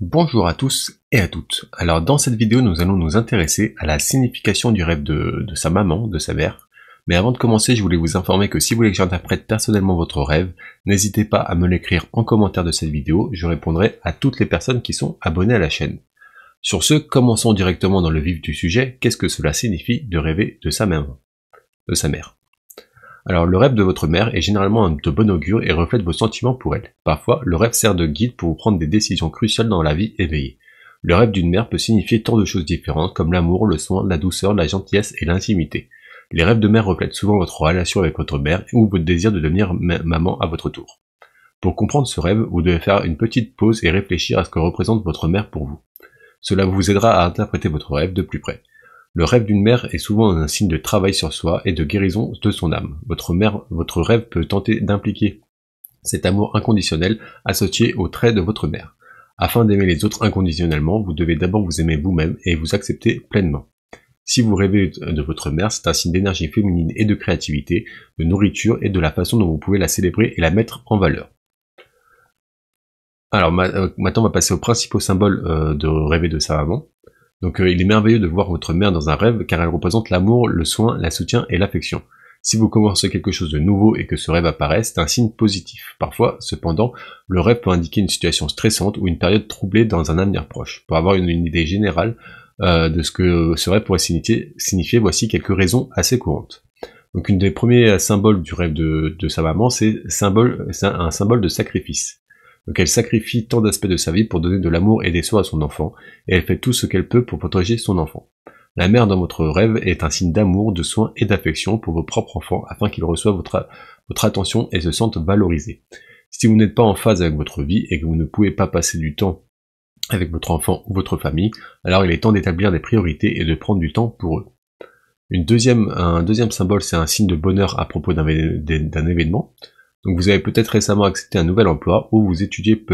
Bonjour à tous et à toutes. Alors dans cette vidéo, nous allons nous intéresser à la signification du rêve de sa maman, de sa mère. Mais avant de commencer, je voulais vous informer que si vous voulez que j'interprète personnellement votre rêve, n'hésitez pas à me l'écrire en commentaire de cette vidéo, je répondrai à toutes les personnes qui sont abonnées à la chaîne. Sur ce, commençons directement dans le vif du sujet. Qu'est-ce que cela signifie de rêver de sa maman, de sa mère? Alors le rêve de votre mère est généralement de bon augure et reflète vos sentiments pour elle. Parfois, le rêve sert de guide pour vous prendre des décisions cruciales dans la vie éveillée. Le rêve d'une mère peut signifier tant de choses différentes comme l'amour, le soin, la douceur, la gentillesse et l'intimité. Les rêves de mère reflètent souvent votre relation avec votre mère ou votre désir de devenir maman à votre tour. Pour comprendre ce rêve, vous devez faire une petite pause et réfléchir à ce que représente votre mère pour vous. Cela vous aidera à interpréter votre rêve de plus près. Le rêve d'une mère est souvent un signe de travail sur soi et de guérison de son âme. Votre rêve peut tenter d'impliquer cet amour inconditionnel associé aux traits de votre mère. Afin d'aimer les autres inconditionnellement, vous devez d'abord vous aimer vous-même et vous accepter pleinement. Si vous rêvez de votre mère, c'est un signe d'énergie féminine et de créativité, de nourriture et de la façon dont vous pouvez la célébrer et la mettre en valeur. Alors maintenant on va passer aux principaux symboles de rêver de sa maman. Donc il est merveilleux de voir votre mère dans un rêve car elle représente l'amour, le soin, la soutien et l'affection. Si vous commencez quelque chose de nouveau et que ce rêve apparaît, c'est un signe positif. Parfois, cependant, le rêve peut indiquer une situation stressante ou une période troublée dans un avenir proche. Pour avoir une idée générale de ce que ce rêve pourrait signifier, voici quelques raisons assez courantes. Donc une des premiers symboles du rêve de sa maman, c'est un symbole de sacrifice. Donc elle sacrifie tant d'aspects de sa vie pour donner de l'amour et des soins à son enfant, et elle fait tout ce qu'elle peut pour protéger son enfant. La mère dans votre rêve est un signe d'amour, de soin et d'affection pour vos propres enfants afin qu'ils reçoivent votre attention et se sentent valorisés. Si vous n'êtes pas en phase avec votre vie et que vous ne pouvez pas passer du temps avec votre enfant ou votre famille, alors il est temps d'établir des priorités et de prendre du temps pour eux. Un deuxième symbole, c'est un signe de bonheur à propos d'un événement. Donc vous avez peut-être récemment accepté un nouvel emploi où vous étudiez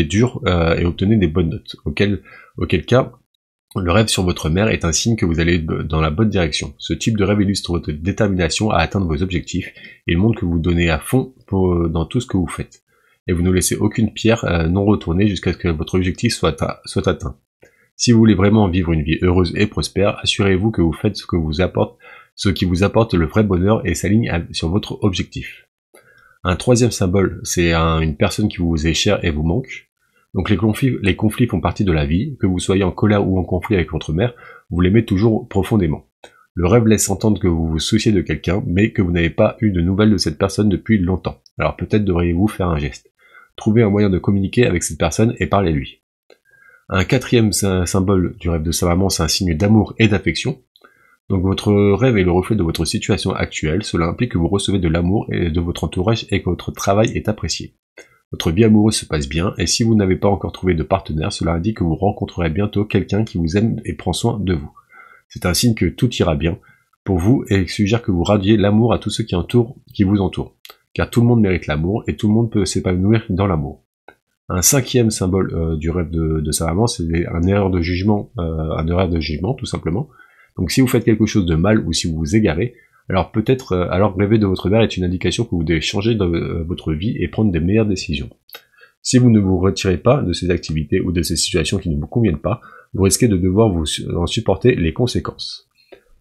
dur et obtenez des bonnes notes. Auquel cas, le rêve sur votre mère est un signe que vous allez dans la bonne direction. Ce type de rêve illustre votre détermination à atteindre vos objectifs et il montre que vous donnez à fond dans tout ce que vous faites. Et vous ne laissez aucune pierre non retournée jusqu'à ce que votre objectif soit atteint. Si vous voulez vraiment vivre une vie heureuse et prospère, assurez-vous que vous faites ce qui vous apporte le vrai bonheur et s'aligne sur votre objectif. Un troisième symbole, c'est une personne qui vous est chère et vous manque. Donc les conflits font partie de la vie, que vous soyez en colère ou en conflit avec votre mère, vous l'aimez toujours profondément. Le rêve laisse entendre que vous vous souciez de quelqu'un, mais que vous n'avez pas eu de nouvelles de cette personne depuis longtemps. Alors peut-être devriez-vous faire un geste. Trouvez un moyen de communiquer avec cette personne et parlez-lui. Un quatrième symbole du rêve de sa maman, c'est un signe d'amour et d'affection. Donc votre rêve est le reflet de votre situation actuelle, cela implique que vous recevez de l'amour de votre entourage et que votre travail est apprécié. Votre vie amoureuse se passe bien, et si vous n'avez pas encore trouvé de partenaire, cela indique que vous rencontrerez bientôt quelqu'un qui vous aime et prend soin de vous. C'est un signe que tout ira bien pour vous et suggère que vous radiez l'amour à tous ceux qui vous entourent. Car tout le monde mérite l'amour et tout le monde peut s'épanouir dans l'amour. Un cinquième symbole du rêve de sa maman, c'est une erreur de jugement tout simplement. Donc si vous faites quelque chose de mal ou si vous vous égarez, alors rêver de votre mère est une indication que vous devez changer dans votre vie et prendre des meilleures décisions. Si vous ne vous retirez pas de ces activités ou de ces situations qui ne vous conviennent pas, vous risquez de devoir en supporter les conséquences.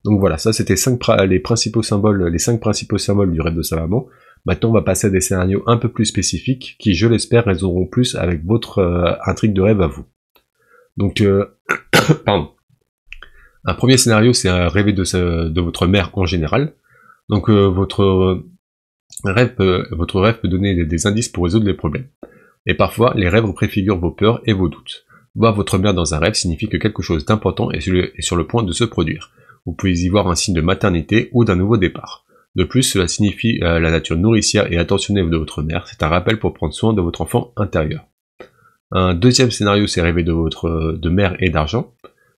Donc voilà, ça c'était les 5 principaux symboles du rêve de sa maman. Maintenant on va passer à des scénarios un peu plus spécifiques qui, je l'espère, résonneront plus avec votre intrigue de rêve à vous. Donc, pardon. Un premier scénario, c'est rêver de votre mère en général. Donc votre rêve peut donner des indices pour résoudre les problèmes. Et parfois, les rêves préfigurent vos peurs et vos doutes. Voir votre mère dans un rêve signifie que quelque chose d'important est sur le point de se produire. Vous pouvez y voir un signe de maternité ou d'un nouveau départ. De plus, cela signifie la nature nourricière et attentionnée de votre mère. C'est un rappel pour prendre soin de votre enfant intérieur. Un deuxième scénario, c'est rêver de mère et d'argent.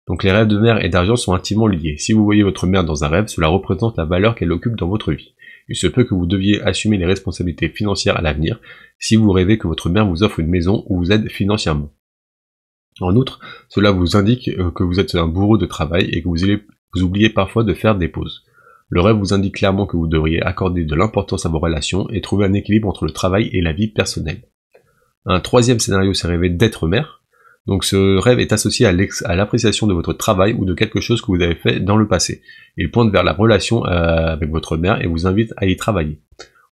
Donc les rêves de mère et d'argent sont intimement liés. Si vous voyez votre mère dans un rêve, cela représente la valeur qu'elle occupe dans votre vie. Il se peut que vous deviez assumer les responsabilités financières à l'avenir si vous rêvez que votre mère vous offre une maison ou vous aide financièrement. En outre, cela vous indique que vous êtes un bourreau de travail et que vous oubliez parfois de faire des pauses. Le rêve vous indique clairement que vous devriez accorder de l'importance à vos relations et trouver un équilibre entre le travail et la vie personnelle. Un troisième scénario, c'est rêver d'être mère. Donc ce rêve est associé à l'appréciation de votre travail ou de quelque chose que vous avez fait dans le passé. Il pointe vers la relation avec votre mère et vous invite à y travailler.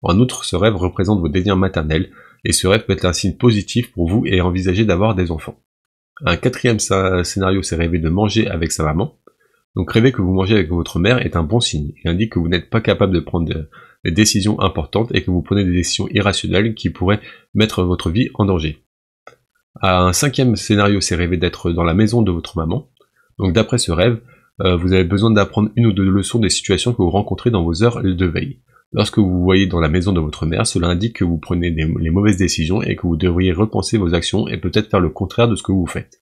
En outre, ce rêve représente vos désirs maternels, et ce rêve peut être un signe positif pour vous et envisager d'avoir des enfants. Un quatrième scénario, c'est rêver de manger avec sa maman. Donc rêver que vous mangez avec votre mère est un bon signe. Il indique que vous n'êtes pas capable de prendre des décisions importantes et que vous prenez des décisions irrationnelles qui pourraient mettre votre vie en danger. Un cinquième scénario, c'est rêver d'être dans la maison de votre maman. Donc d'après ce rêve, vous avez besoin d'apprendre une ou deux leçons des situations que vous rencontrez dans vos heures de veille. Lorsque vous vous voyez dans la maison de votre mère, cela indique que vous prenez les mauvaises décisions et que vous devriez repenser vos actions et peut-être faire le contraire de ce que vous faites.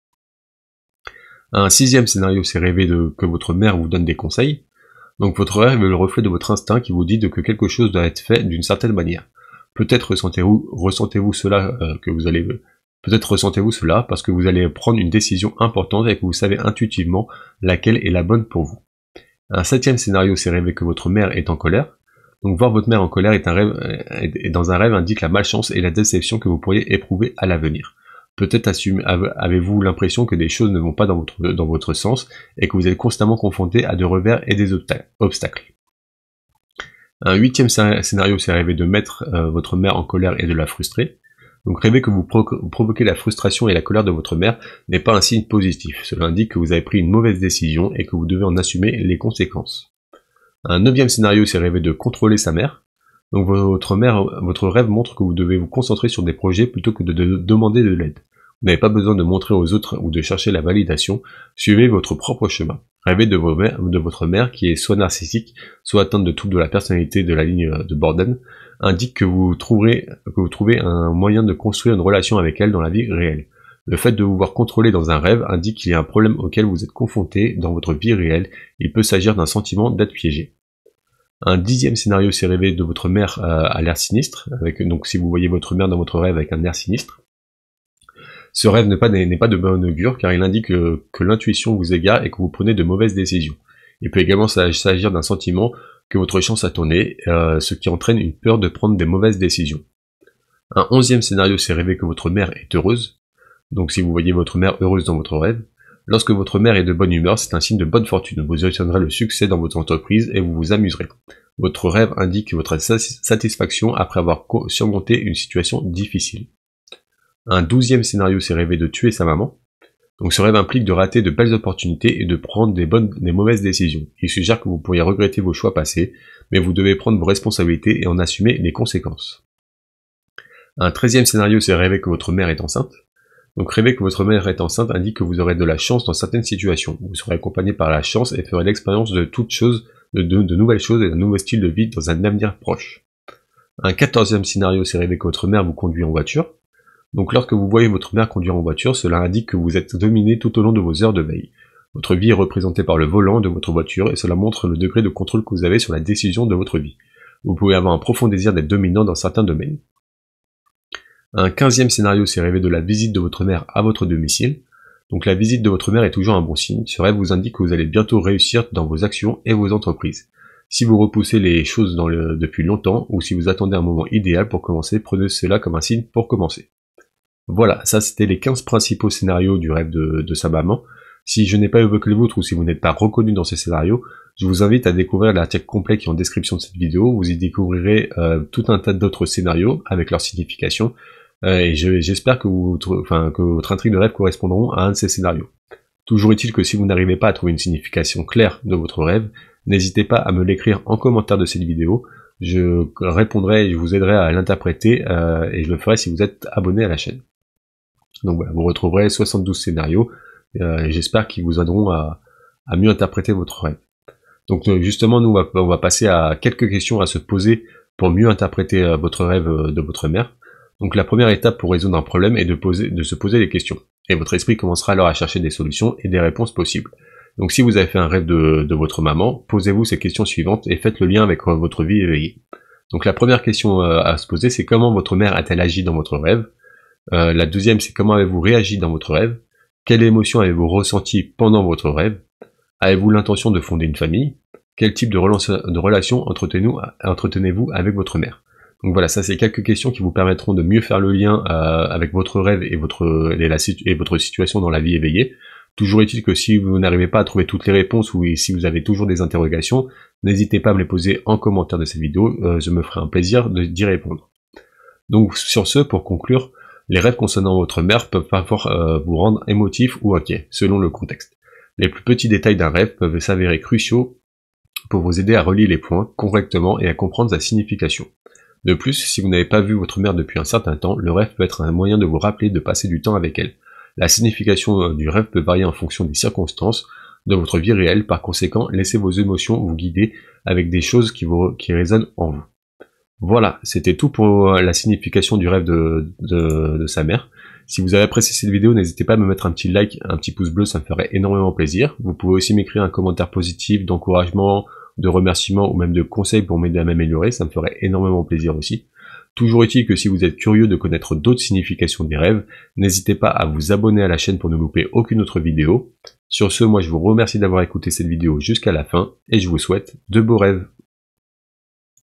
Un sixième scénario, c'est rêver que votre mère vous donne des conseils. Donc votre rêve est le reflet de votre instinct qui vous dit que quelque chose doit être fait d'une certaine manière. Peut-être ressentez-vous cela parce que vous allez prendre une décision importante et que vous savez intuitivement laquelle est la bonne pour vous. Un septième scénario, c'est rêver que votre mère est en colère. Donc voir votre mère en colère dans un rêve indique la malchance et la déception que vous pourriez éprouver à l'avenir. Peut-être avez-vous l'impression que des choses ne vont pas dans votre sens et que vous êtes constamment confronté à des revers et des obstacles. Un huitième scénario, c'est rêver de mettre votre mère en colère et de la frustrer. Donc rêver que vous provoquez la frustration et la colère de votre mère n'est pas un signe positif. Cela indique que vous avez pris une mauvaise décision et que vous devez en assumer les conséquences. Un neuvième scénario, c'est rêver de contrôler sa mère. Donc votre rêve montre que vous devez vous concentrer sur des projets plutôt que de demander de l'aide. Vous n'avez pas besoin de montrer aux autres ou de chercher la validation, suivez votre propre chemin. Rêvez de votre mère qui est soit narcissique, soit atteinte de troubles de la personnalité de la ligne de Borden, indique que vous trouvez un moyen de construire une relation avec elle dans la vie réelle. Le fait de vous voir contrôler dans un rêve indique qu'il y a un problème auquel vous êtes confronté dans votre vie réelle. Il peut s'agir d'un sentiment d'être piégé. Un dixième scénario, c'est rêver de votre mère à l'air sinistre. Donc si vous voyez votre mère dans votre rêve avec un air sinistre. Ce rêve n'est pas de bon augure car il indique que l'intuition vous égare et que vous prenez de mauvaises décisions. Il peut également s'agir d'un sentiment que votre chance a tourné, ce qui entraîne une peur de prendre des mauvaises décisions. Un onzième scénario, c'est rêver que votre mère est heureuse. Donc si vous voyez votre mère heureuse dans votre rêve, lorsque votre mère est de bonne humeur, c'est un signe de bonne fortune. Vous obtiendrez le succès dans votre entreprise et vous vous amuserez. Votre rêve indique votre satisfaction après avoir surmonté une situation difficile. Un douzième scénario, c'est rêver de tuer sa maman. Donc ce rêve implique de rater de belles opportunités et de prendre des mauvaises décisions. Il suggère que vous pourriez regretter vos choix passés, mais vous devez prendre vos responsabilités et en assumer les conséquences. Un 13e scénario, c'est rêver que votre mère est enceinte. Donc rêver que votre mère est enceinte indique que vous aurez de la chance dans certaines situations. Vous serez accompagné par la chance et ferez l'expérience de de nouvelles choses et d'un nouveau style de vie dans un avenir proche. Un 14e scénario, c'est rêver que votre mère vous conduit en voiture. Donc lorsque vous voyez votre mère conduire en voiture, cela indique que vous êtes dominé tout au long de vos heures de veille. Votre vie est représentée par le volant de votre voiture et cela montre le degré de contrôle que vous avez sur la décision de votre vie. Vous pouvez avoir un profond désir d'être dominant dans certains domaines. Un 15e scénario, c'est rêver de la visite de votre mère à votre domicile. Donc la visite de votre mère est toujours un bon signe. Ce rêve vous indique que vous allez bientôt réussir dans vos actions et vos entreprises. Si vous repoussez les choses depuis longtemps ou si vous attendez un moment idéal pour commencer, prenez cela comme un signe pour commencer. Voilà, ça c'était les 15 principaux scénarios du rêve de sa maman. Si je n'ai pas évoqué le vôtre ou si vous n'êtes pas reconnu dans ces scénarios, je vous invite à découvrir l'article complet qui est en description de cette vidéo. Vous y découvrirez tout un tas d'autres scénarios avec leur signification. Et j'espère que votre intrigue de rêve correspondront à un de ces scénarios. Toujours est-il que si vous n'arrivez pas à trouver une signification claire de votre rêve, n'hésitez pas à me l'écrire en commentaire de cette vidéo. Je répondrai et je vous aiderai à l'interpréter et je le ferai si vous êtes abonné à la chaîne. Donc voilà, vous retrouverez 72 scénarios et j'espère qu'ils vous aideront à mieux interpréter votre rêve. Donc justement, nous on va passer à quelques questions à se poser pour mieux interpréter votre rêve de votre mère. Donc la première étape pour résoudre un problème est de se poser des questions. Et votre esprit commencera alors à chercher des solutions et des réponses possibles. Donc si vous avez fait un rêve de votre maman, posez-vous ces questions suivantes et faites le lien avec votre vie éveillée. Donc la première question à se poser, c'est comment votre mère a-t-elle agi dans votre rêve? La deuxième, c'est comment avez-vous réagi dans votre rêve? Quelle émotion avez-vous ressenti pendant votre rêve? Avez-vous l'intention de fonder une famille? Quel type de relation entretenez-vous avec votre mère? Donc voilà, ça c'est quelques questions qui vous permettront de mieux faire le lien avec votre rêve et votre situation dans la vie éveillée. Toujours est-il que si vous n'arrivez pas à trouver toutes les réponses ou si vous avez toujours des interrogations, n'hésitez pas à me les poser en commentaire de cette vidéo, je me ferai un plaisir d'y répondre. Donc sur ce, pour conclure, les rêves concernant votre mère peuvent parfois vous rendre émotif ou inquiet, selon le contexte. Les plus petits détails d'un rêve peuvent s'avérer cruciaux pour vous aider à relier les points correctement et à comprendre sa signification. De plus, si vous n'avez pas vu votre mère depuis un certain temps, le rêve peut être un moyen de vous rappeler de passer du temps avec elle. La signification du rêve peut varier en fonction des circonstances de votre vie réelle, par conséquent, laissez vos émotions vous guider avec des choses qui résonnent en vous. Voilà, c'était tout pour la signification du rêve de sa mère. Si vous avez apprécié cette vidéo, n'hésitez pas à me mettre un petit like, un petit pouce bleu, ça me ferait énormément plaisir. Vous pouvez aussi m'écrire un commentaire positif, d'encouragement, de remerciements ou même de conseils pour m'aider à m'améliorer, ça me ferait énormément plaisir aussi. Toujours est-il que si vous êtes curieux de connaître d'autres significations des rêves, n'hésitez pas à vous abonner à la chaîne pour ne louper aucune autre vidéo. Sur ce, moi je vous remercie d'avoir écouté cette vidéo jusqu'à la fin et je vous souhaite de beaux rêves.